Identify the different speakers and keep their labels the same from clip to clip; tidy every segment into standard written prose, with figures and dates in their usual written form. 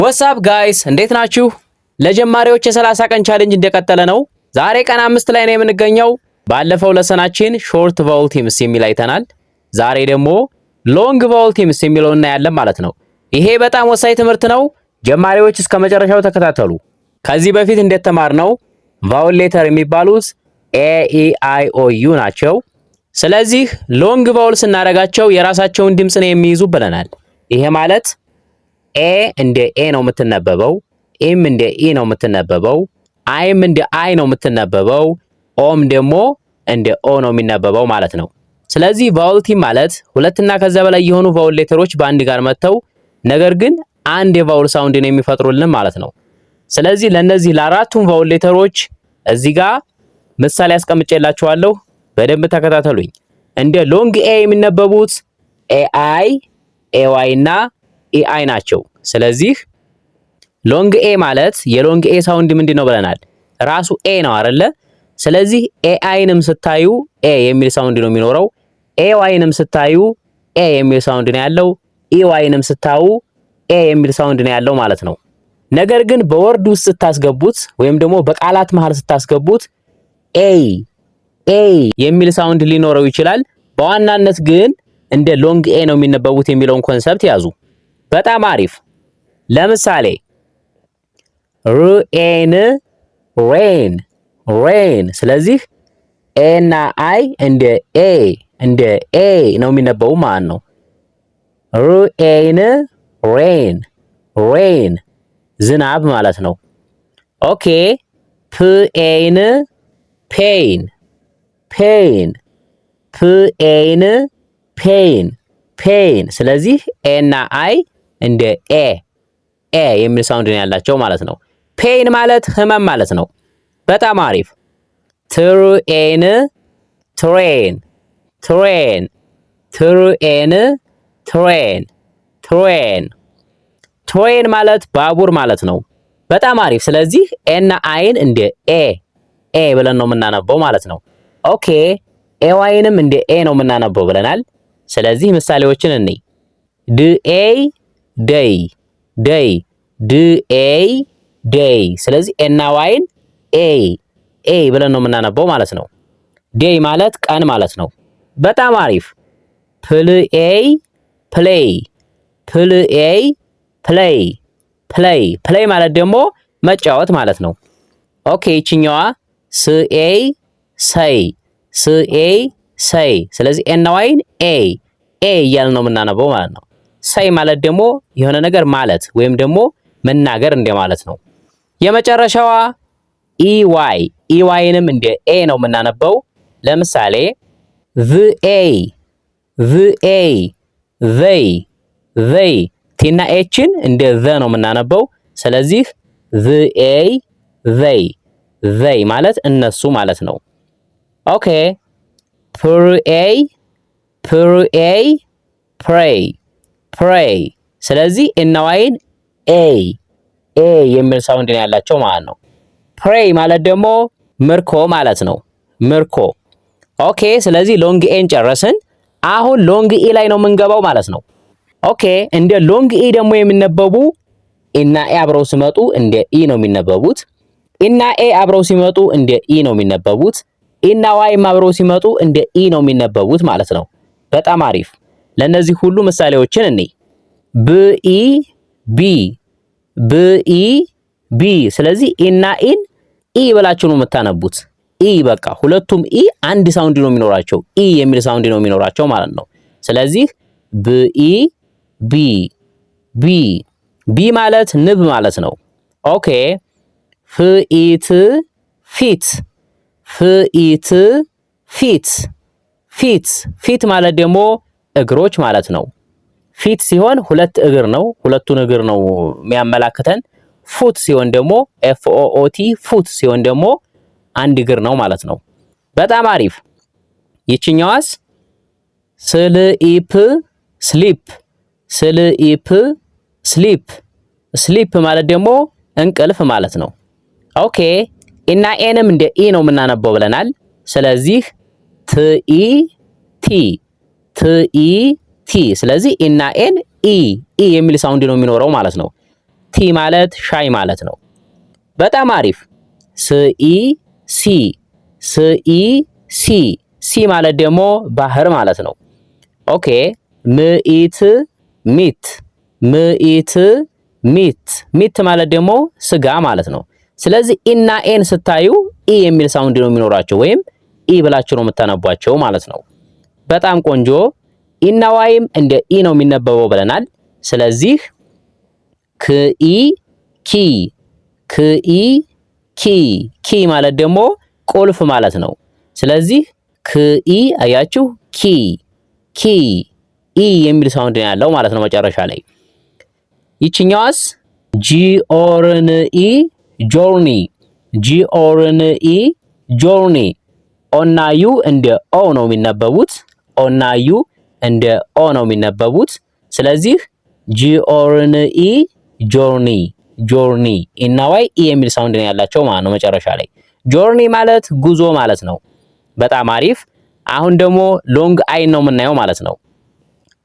Speaker 1: ወሳብ ጋይስ እንዴት ናችሁ? ለጀማሪዎች የ30 ቀን ቻሌንጅ እንደቀጠለ ነው። ዛሬ ቀን 5 ላይ ነው የምንገኘው። ባለፈው ለሰናችን ሾርት ቫውል ቲምስ የሚል አይተናል። ዛሬ ደግሞ ሎንግ ቫውል ቲምስ የሚለውን እናያለን ማለት ነው። ይሄ በጣም ወሳኝ ትምህርት ነው። ጀማሪዎች እስከ መጨረሻው ተከታተሉ። ከዚህ በፊት እንደተማርነው ቫውል ሌተር የሚባሉት ኤ ኢ አይ ኦ ዩ ናቸው። ስለዚህ ሎንግ ቫውል ስናደርጋቸው የራሳቸውን ድምጽ ነው የሚይዙ ብለናል። ይሄ ማለት ኤ እንደ ኤ ነው የምትነበበው፣ ኤም እንደ ኢ ነው የምትነበበው፣ አይም እንደ አይ ነው የምትነበበው፣ ኦም ደግሞ እንደ ኦ ነው የሚነበበው ማለት ነው። ስለዚህ ቫውል ቲም ማለት ሁለትና ከዛ በላይ የሆኑ ቫውል ሌተሮች በአንድ ጋር መጥተው ነገር ግን አንድ የቫውል ሳውንድን የሚፈጥሩልን ማለት ነው። ስለዚህ ለነዚህ ለአራቱም ቫውል ሌተሮች እዚህ ጋር ምሳሌ አስቀምጬላችኋለሁ። በደንብ ተከታተሉኝ። እንደ ሎንግ ኤ የሚነበቡት ኤ አይ፣ ኤ ዋይ እና ኤ አይ ናቸው። ስለዚህ ሎንግ ኤ ማለት የሎንግ ኤ ሳውንድ ምንድነው ብለናል? ራሱ ኤ ነው አይደለ? ስለዚህ ኤ አይንም ስታዩ ኤ የሚል ሳውንድ ነው የሚኖረው። ኤ ዋይንም ስታዩ ኤ የሚል ሳውንድ ነው ያለው። ኢ ዋይንም ስታዩ ኤ የሚል ሳውንድ ነው ያለው ማለት ነው። ነገር ግን በወርድ ውስጥ ስታስገቡት ወይም ደግሞ በቃላት መሃል ስታስገቡት ኤ የሚል ሳውንድ ሊኖረው ይችላል። በዋናነት ግን እንደ ሎንግ ኤ ነው የሚነበቡት የሚለውን ኮንሰፕት ያዙ። በጣም አሪፍ። ለምሳሌ ሩኤን ሬን። ስለዚህ ኤ እና አይ እንደ ኤ ነው የሚነበቡ ማለት ነው። ሩኤን ሬን ዝናብ ማለት ነው። ኦኬ ፕኤን ፔን ፔን። ስለዚህ ኤ እና አይ እንደ ኤ የሚል ሳውንድ ነው ያላቸው ማለት ነው። ፔን ማለት ህመም ማለት ነው። በጣም አሪፍ። ትሩኤን ትሬን ማለት ባቡር ማለት ነው። በጣም አሪፍ። ስለዚህ ኤ እና አይን እንደ ኤ ብለን ነው የምናነበው ማለት ነው። ኦኬ ኤ ዋይንም እንደ ኤ ነው የምናነበው ብለናል። ስለዚህ ምሳሌዎችን እንይ። ድኤይ ደይ። ስለዚህ ኤ እና ዋይን ኤ ብለን ነው የምናነበው ማለት ነው። ዴይ ማለት ቀን ማለት ነው። በጣም አሪፍ። ፕልኤይ ፕሌይ ማለት ደግሞ መጫወት ማለት ነው። ኦኬ ይችኛዋ ስኤይ ሰይ። ስለዚህ ኤ እና ዋይን ኤ እያልን ነው የምናነበው ማለት ነው። ሰይ ማለት ደግሞ የሆነ ነገር ማለት ወይም ደግሞ መናገር እንደማለት ነው። የመጨረሻዋ ኢዋይንም እንደ ኤ ነው የምናነበው። ለምሳሌ ቬይ ቲና ኤችን እንደ ዘ ነው የምናነበው። ስለዚህ ቬይ ማለት እነሱ ማለት ነው። ኦኬ ፕሬይ። ስለዚህ እና ዋይን ኤ የሚል ሳውንድ ነው ያላቸው ማለት ነው። ፕሬይ ማለት ደግሞ ምርኮ ማለት ነው። ምርኮ። ኦኬ ስለዚህ ሎንግ ኤን ጨረስን። አሁን ሎንግ ኢ ላይ ነው የምንገባው ማለት ነው። ኦኬ እንደ ሎንግ ኢ ደግሞ የሚነበቡ እና ኤ አብረው ሲመጡ እንደ ኢ ነው የሚነበቡት። እና ኤ አብረው ሲመጡ እንደ ኢ ነው የሚነበቡት። እና ዋይም አብረው ሲመጡ እንደ ኢ ነው የሚነበቡት ማለት ነው። በጣም አሪፍ። ለነዚህ ሁሉ ምሳሌዎችን እንይ። ቢ። ስለዚህ እና ኢን ኢ ብላችሁ ነው የምታነቡት። ኢ በቃ ሁለቱም ኢ አንድ ሳውንድ ነው የሚኖራቸው። ኢ የሚል ሳውንድ ነው የሚኖራቸው ማለት ነው። ስለዚህ ቢ ማለት ንብ ማለት ነው። ኦኬ ፊት ማለት ደግሞ እግሮች ማለት ነው። ፊት ሲሆን ሁለት እግር ነው፣ ሁለቱን እግር ነው የሚያመላክተን። ፉት ሲሆን ደግሞ FOOT ፉት ሲሆን ደግሞ አንድ እግር ነው ማለት ነው። በጣም አሪፍ። ይችኛዋስ ስሊፕ ማለት ደግሞ እንቅልፍ ማለት ነው። ኦኬ እና ኤንም እንደ ኢ ነው የምናነበው ብለናል። ስለዚህ ትኢቲ። ስለዚህ እና ኤን ኢ የሚል ሳውንድ ነው የሚኖረው ማለት ነው። ቲ ማለት ሻይ ማለት ነው። በጣም አሪፍ። ስኢ ሲ ስኢ ሲ ሲ ማለት ደግሞ ባህር ማለት ነው። ኦኬ ምኢት ሚት ምኢት ሚት ሚት ማለት ደግሞ ስጋ ማለት ነው። ስለዚህ ኢና ኤን ስታዩ ኢ የሚል ሳውንድ ነው የሚኖራቸው ወይም ኢ ብላችሁ ነው የምታነቧቸው ማለት ነው። በጣም ቆንጆ። ኢና ዋይም እንደ ኢ ነው የሚነበበው ብለናል። ስለዚህ ክኢ ኪ ክኢ ኪ ኪ ማለት ደግሞ ቁልፍ ማለት ነው። ስለዚህ ክኢ አያችሁ ኪ ኪ ኢ የሚል ሳውንድ ነው ያለው ማለት ነው መጨረሻ ላይ። ይችኛዋስ ጂኦርንኢ ጆርኒ ጂኦርንኢ ጆርኒ ኦና ዩ እንደ ኦ ነው የሚነበቡት። ኦና ዩ እንደ ኦ ነው የሚነበቡት። ስለዚህ ጂኦርንኢ ጆርኒ ጆርኒ ኢና ዋይ ኢ የሚል ሳውንድ ነው ያላቸው ማለት ነው መጨረሻ ላይ። ጆርኒ ማለት ጉዞ ማለት ነው። በጣም አሪፍ። አሁን ደግሞ ሎንግ አይ ነው የምናየው ማለት ነው።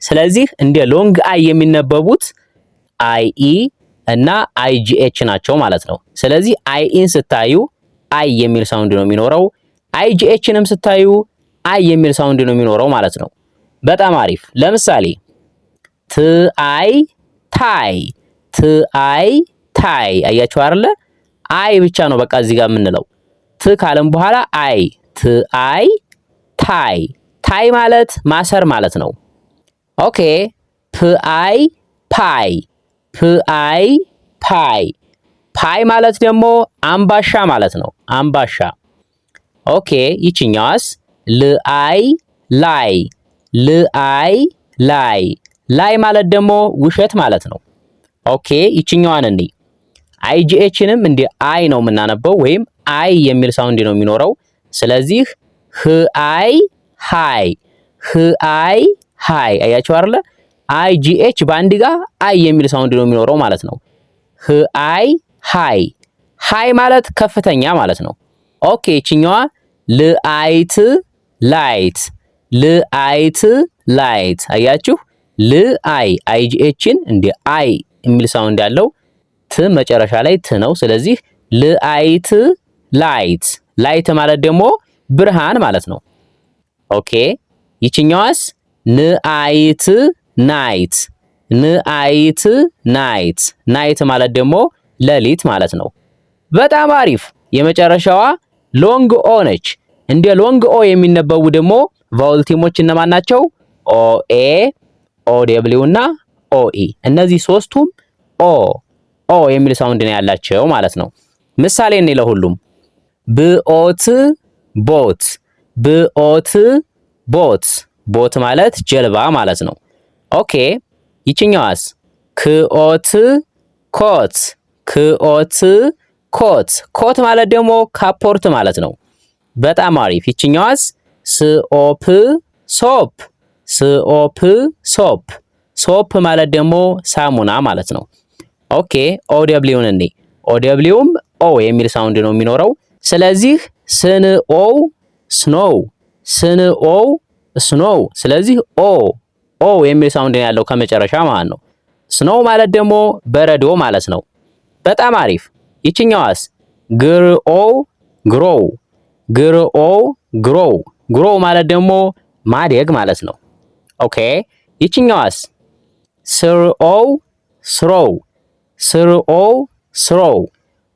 Speaker 1: ስለዚህ እንደ ሎንግ አይ የሚነበቡት አይ ኢ እና አይ ጂ ኤች ናቸው ማለት ነው። ስለዚህ አይ ኢን ስታዩ አይ የሚል ሳውንድ ነው የሚኖረው። አይ ጂ ኤችንም ስታዩ አይ የሚል ሳውንድ ነው የሚኖረው ማለት ነው። በጣም አሪፍ። ለምሳሌ ት አይ ታይ ት አይ ታይ አያችሁ አይደለ? አይ ብቻ ነው በቃ እዚህ ጋር የምንለው። ት ካለም በኋላ አይ ት አይ ታይ ታይ ማለት ማሰር ማለት ነው። ኦኬ ፕ አይ ፓይ ፕ አይ ፓይ ፓይ ማለት ደግሞ አምባሻ ማለት ነው። አምባሻ። ኦኬ ይችኛዋስ ል አይ ላይ ል አይ ላይ ላይ ማለት ደግሞ ውሸት ማለት ነው። ኦኬ ይችኛዋን እንዴ አይ ጂ ኤችንም እንደ አይ ነው የምናነበው ወይም አይ የሚል ሳውንድ ነው የሚኖረው። ስለዚህ ህ አይ ሃይ ህ አይ ሃይ አያችሁ አይደለ? አይ ጂ ኤች ባንድ ጋር አይ የሚል ሳውንድ ነው የሚኖረው ማለት ነው። ህ አይ ሃይ ሃይ ማለት ከፍተኛ ማለት ነው። ኦኬ ይችኛዋ ልአይት ላይት ልአይት ላይት አያችሁ ልአይ አይ ጂ ኤችን እንደ አይ የሚል ሳውንድ ያለው ት መጨረሻ ላይ ት ነው። ስለዚህ ልአይት ላይት ላይት ማለት ደግሞ ብርሃን ማለት ነው። ኦኬ ይችኛዋስ ንአይት ናይት ንአይት ናይት ናይት ማለት ደግሞ ሌሊት ማለት ነው። በጣም አሪፍ። የመጨረሻዋ ሎንግ ኦ ነች። እንደ ሎንግ ኦ የሚነበቡ ደግሞ ቫውል ቲሞች እነማን ናቸው? ኦ ኤ፣ ኦ ደብሊው እና ኦ ኢ። እነዚህ ሶስቱም ኦ ኦ የሚል ሳውንድ ነው ያላቸው ማለት ነው። ምሳሌ እኔ ለሁሉም ብኦት ቦት ብኦት ቦት ቦት ማለት ጀልባ ማለት ነው። ኦኬ ይችኛዋስ ክኦት ኮት ክኦት ኮት ኮት ማለት ደግሞ ካፖርት ማለት ነው። በጣም አሪፍ። ይችኛዋስ ስኦፕ ሶፕ ስኦፕ ሶፕ ሶፕ ማለት ደግሞ ሳሙና ማለት ነው። ኦኬ ኦ ደብሊውን እንዴ ኦ ደብሊውም ኦ የሚል ሳውንድ ነው የሚኖረው። ስለዚህ ስንኦ ስኖው ስንኦ ስኖው ስለዚህ ኦ ኦ የሚል ሳውንድ ነው ያለው ከመጨረሻ ማለት ነው። ስኖው ማለት ደግሞ በረዶ ማለት ነው። በጣም አሪፍ። ይችኛዋስ ግርኦ ግሮው ግርኦ ግሮው ግሮው ማለት ደግሞ ማደግ ማለት ነው። ኦኬ ይችኛዋስ ስርኦ ስሮው ስርኦ ስሮው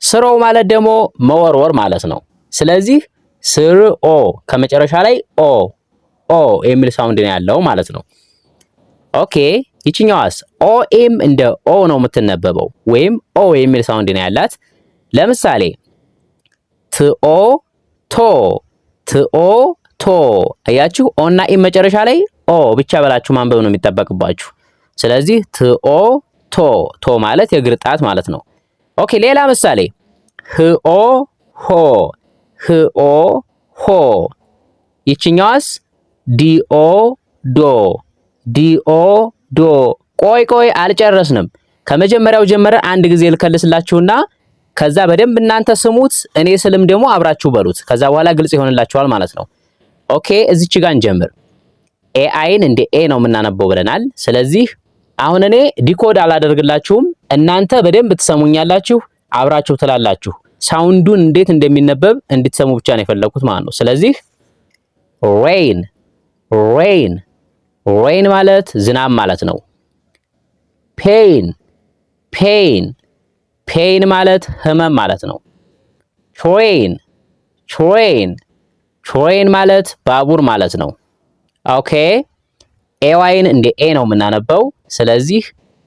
Speaker 1: ስሮው ማለት ደግሞ መወርወር ማለት ነው። ስለዚህ ስርኦ ከመጨረሻ ላይ ኦ ኦ የሚል ሳውንድ ነው ያለው ማለት ነው። ኦኬ ይችኛዋስ ኦ ኤም እንደ ኦ ነው የምትነበበው ወይም ኦ የሚል ሳውንድ ነው ያላት። ለምሳሌ ትኦ ቶ ትኦ ቶ አያችሁ ኦ እና ኤም መጨረሻ ላይ ኦ ብቻ በላችሁ ማንበብ ነው የሚጠበቅባችሁ። ስለዚህ ትኦ ቶ ቶ ማለት የእግር ጣት ማለት ነው። ኦኬ ሌላ ምሳሌ ህኦ ሆ ህኦ ሆ ይችኛዋስ ዲኦ ዶ ዲኦ ዶ ቆይ አልጨረስንም። ከመጀመሪያው ጀመረን አንድ ጊዜ ልከልስላችሁና ከዛ በደንብ እናንተ ስሙት፣ እኔ ስልም ደግሞ አብራችሁ በሉት። ከዛ በኋላ ግልጽ ይሆንላችኋል ማለት ነው። ኦኬ እዚች ጋር እንጀምር። ኤአይን እንደ ኤ ነው የምናነበው ብለናል። ስለዚህ አሁን እኔ ዲኮድ አላደርግላችሁም፣ እናንተ በደንብ ትሰሙኛላችሁ፣ አብራችሁ ትላላችሁ። ሳውንዱን እንዴት እንደሚነበብ እንድትሰሙ ብቻ ነው የፈለኩት ማለት ነው። ስለዚህ ሬን ሬን ሬን ማለት ዝናብ ማለት ነው። ፔን ፔን ፔን ማለት ህመም ማለት ነው። ትሬን ትሬን ትሬን ማለት ባቡር ማለት ነው። ኦኬ ኤዋይን እንደ ኤ ነው የምናነበው። ስለዚህ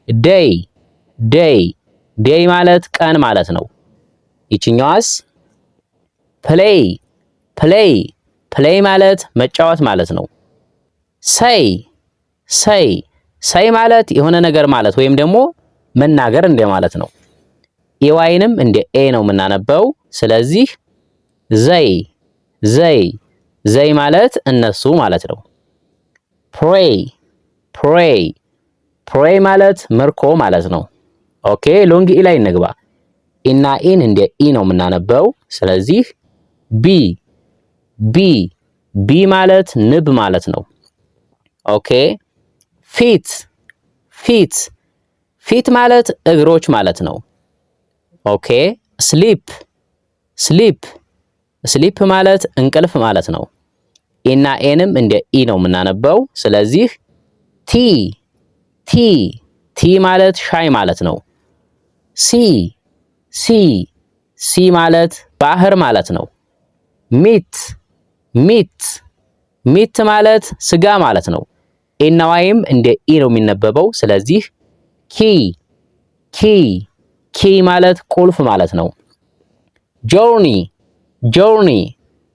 Speaker 1: ዴይ ዴይ ዴይ ማለት ቀን ማለት ነው። ይችኛዋስ ፕሌይ ፕሌይ ፕሌይ ማለት መጫወት ማለት ነው። ሰይ ሰይ ሰይ ማለት የሆነ ነገር ማለት ወይም ደግሞ መናገር እንደ ማለት ነው። ኤዋይንም እንደ ኤ ነው የምናነበው። ስለዚህ ዘይ ዘይ ዘይ ማለት እነሱ ማለት ነው። ፕሬይ ፕሬይ ፕሬይ ማለት ምርኮ ማለት ነው። ኦኬ ሎንግ ኢ ላይ እንግባ። ኢና ኢን እንደ ኢ ነው የምናነበው። ስለዚህ ቢ ቢ ቢ ማለት ንብ ማለት ነው። ኦኬ ፊት ፊት ፊት ማለት እግሮች ማለት ነው። ኦኬ ስሊፕ ስሊፕ ስሊፕ ማለት እንቅልፍ ማለት ነው። ኢና ኤንም እንደ ኢ ነው የምናነበው። ስለዚህ ቲ ቲ ቲ ማለት ሻይ ማለት ነው። ሲ ሲ ሲ ማለት ባህር ማለት ነው። ሚት ሚት ሚት ማለት ስጋ ማለት ነው። ኢና ዋይም እንደ ኢ ነው የሚነበበው። ስለዚህ ኪ ኪ ኪ ማለት ቁልፍ ማለት ነው። ጆርኒ ጆርኒ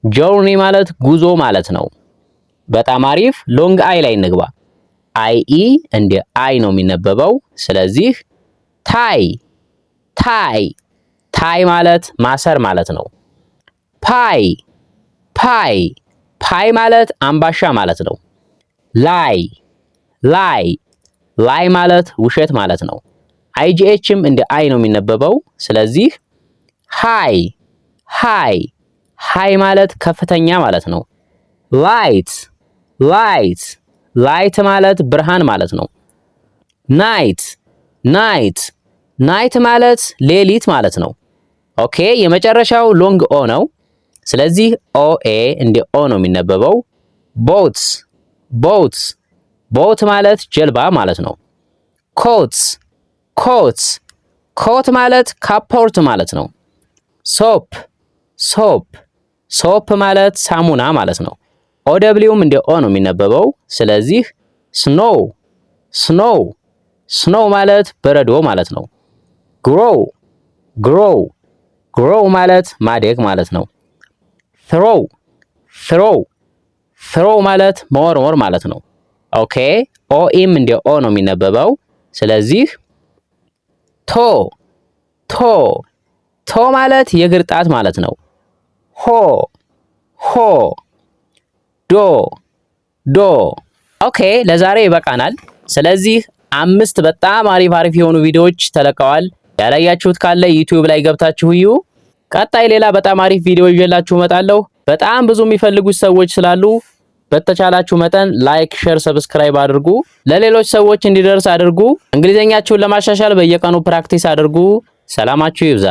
Speaker 1: ጆርኒ ማለት ጉዞ ማለት ነው። በጣም አሪፍ። ሎንግ አይ ላይ እንግባ። አይ ኢ እንደ አይ ነው የሚነበበው። ስለዚህ ታይ ታይ ታይ ማለት ማሰር ማለት ነው። ፓይ ፓይ ፓይ ማለት አምባሻ ማለት ነው። ላይ ላይ ላይ ማለት ውሸት ማለት ነው። አይጂኤችም እንደ አይ ነው የሚነበበው። ስለዚህ ሃይ ሃይ ሃይ ማለት ከፍተኛ ማለት ነው። ላይት ላይት ላይት ማለት ብርሃን ማለት ነው። ናይት ናይት ናይት ማለት ሌሊት ማለት ነው። ኦኬ የመጨረሻው ሎንግ ኦ ነው። ስለዚህ ኦ ኤ እንደ ኦ ነው የሚነበበው። ቦትስ ቦትስ ቦት ማለት ጀልባ ማለት ነው። ኮትስ ኮትስ ኮት ማለት ካፖርት ማለት ነው። ሶፕ ሶፕ ሶፕ ማለት ሳሙና ማለት ነው። ኦ ደብሊውም እንደ ኦ ነው የሚነበበው። ስለዚህ ስኖው ስኖው ስኖው ማለት በረዶ ማለት ነው። ግሮው ግሮው ግሮው ማለት ማደግ ማለት ነው። ትሮው ትሮው ትሮው ማለት መወርወር ማለት ነው። ኦኬ ኦ ኢም እንደ ኦ ነው የሚነበበው። ስለዚህ ቶ ቶ ቶ ማለት የእግር ጣት ማለት ነው። ሆ ሆ ዶ ዶ ኦኬ ለዛሬ ይበቃናል። ስለዚህ 5 በጣም አሪፍ አሪፍ የሆኑ ቪዲዮዎች ተለቀዋል። ያላያችሁት ካለ ዩቲዩብ ላይ ገብታችሁ እዩ። ቀጣይ ሌላ በጣም አሪፍ ቪዲዮ ይዤላችሁ እመጣለሁ። በጣም ብዙ የሚፈልጉት ሰዎች ስላሉ በተቻላችሁ መጠን ላይክ፣ ሼር፣ ሰብስክራይብ አድርጉ። ለሌሎች ሰዎች እንዲደርስ አድርጉ። እንግሊዘኛችሁን ለማሻሻል በየቀኑ ፕራክቲስ አድርጉ። ሰላማችሁ ይብዛ።